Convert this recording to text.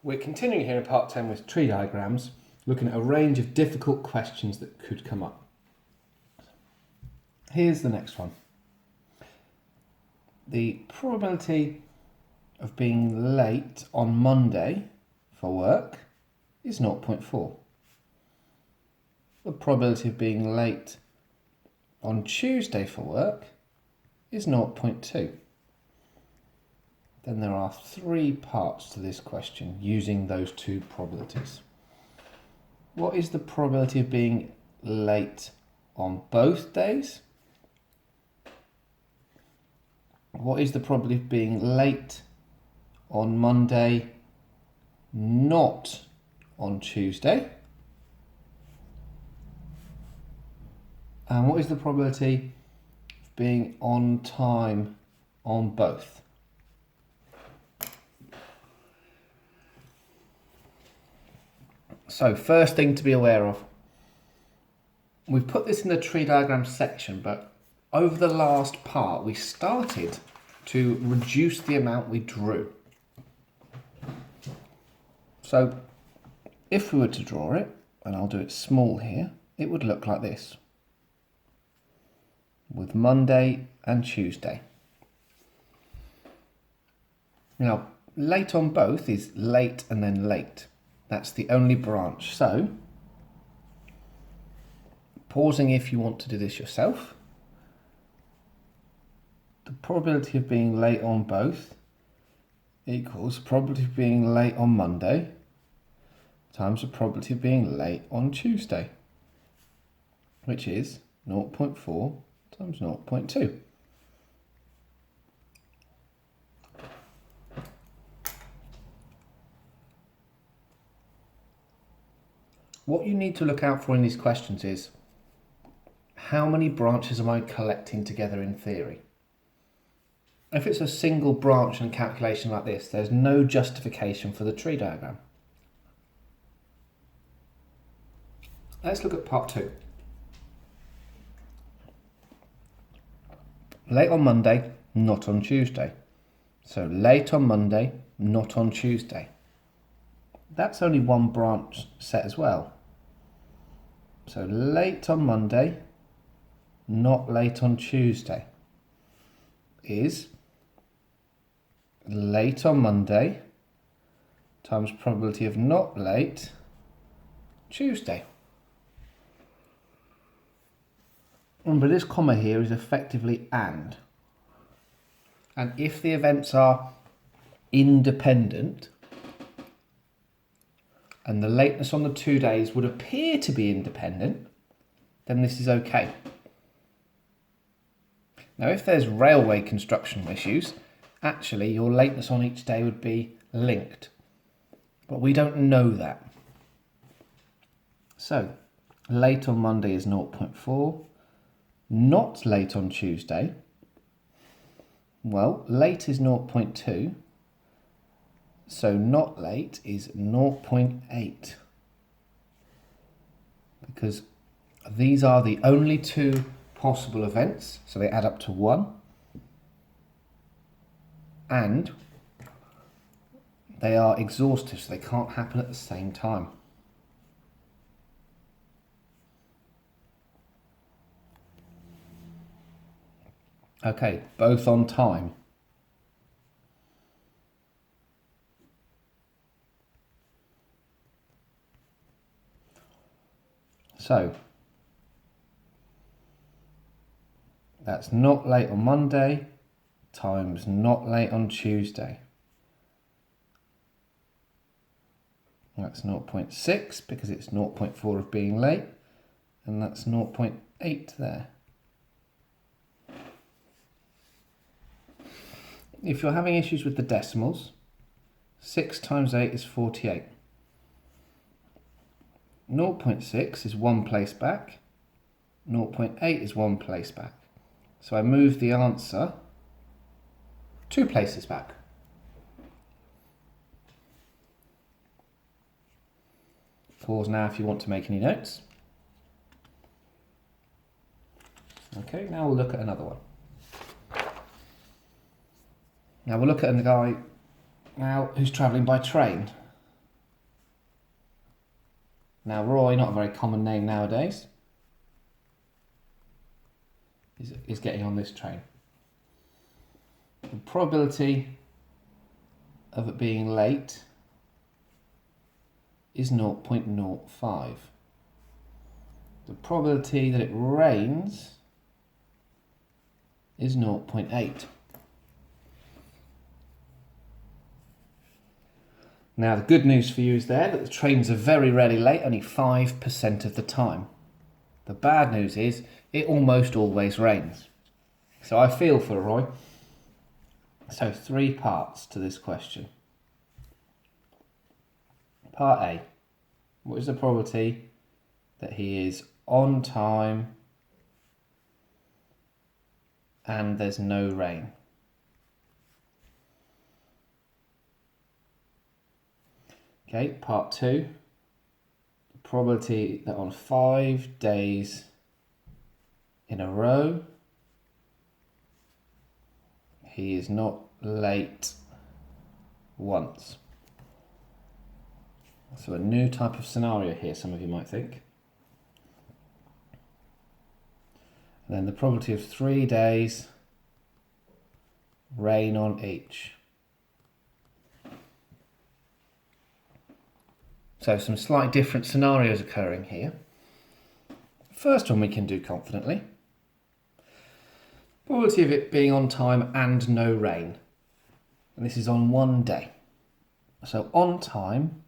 We're continuing here in part 10 with tree diagrams, looking at a range of difficult questions that could come up. Here's the next one. The probability of being late on Monday for work is 0.4. The probability of being late on Tuesday for work is 0.2. Then there are 3 parts to this question using those 2 probabilities. What is the probability of being late on both days? What is the probability of being late on Monday, not on Tuesday? And what is the probability of being on time on both? So first thing to be aware of, we've put this in the tree diagram section, but over the last part we started to reduce the amount we drew. So if we were to draw it, and I'll do it small here, it would look like this, with Monday and Tuesday. Now, late on both is late and then late. That's the only branch. So, pausing if you want to do this yourself, the probability of being late on both equals probability of being late on Monday times the probability of being late on Tuesday, which is 0.4 times 0.2. What you need to look out for in these questions is how many branches am I collecting together in theory? If it's a single branch and calculation like this, there's no justification for the tree diagram. Let's look at part 2. Late on Monday, not on Tuesday. So late on Monday, not on Tuesday. That's only one branch set as well. So late on Monday, not late on Tuesday, is late on Monday times probability of not late Tuesday. Remember, this comma here is effectively and. And if the events are independent, and the lateness on the 2 days would appear to be independent, then this is okay. Now, if there's railway construction issues, actually your lateness on each day would be linked. But we don't know that. So, late on Monday is 0.4. Not late on Tuesday. Well, late is 0.2. So not late is 0.8. Because these are the only 2 possible events, so they add up to 1. And they are exhaustive, so they can't happen at the same time. Okay, both on time. So, that's not late on Monday times not late on Tuesday. That's 0.6 because it's 0.4 of being late, and that's 0.8 there. If you're having issues with the decimals, 6 times 8 is 48. 0.6 is 1 place back, 0.8 is 1 place back. So I move the answer 2 places back. Pause now if you want to make any notes. Okay, now we'll look at another one. Now we'll look at a guy now who's travelling by train. Now Roy, not a very common name nowadays, is getting on this train. The probability of it being late is 0.05. The probability that it rains is 0.8. Now the good news for you is there that the trains are very rarely late, only 5% of the time. The bad news is it almost always rains. So I feel for Roy. So 3 parts to this question. Part A. What is the probability that he is on time and there's no rain? Okay, part 2. The probability that on 5 days in a row he is not late once. So a new type of scenario here, some of you might think. And then the probability of 3 days, rain on each. So some slightly different scenarios occurring here. First one we can do confidently. Probability of it being on time and no rain. And this is on one day. So on time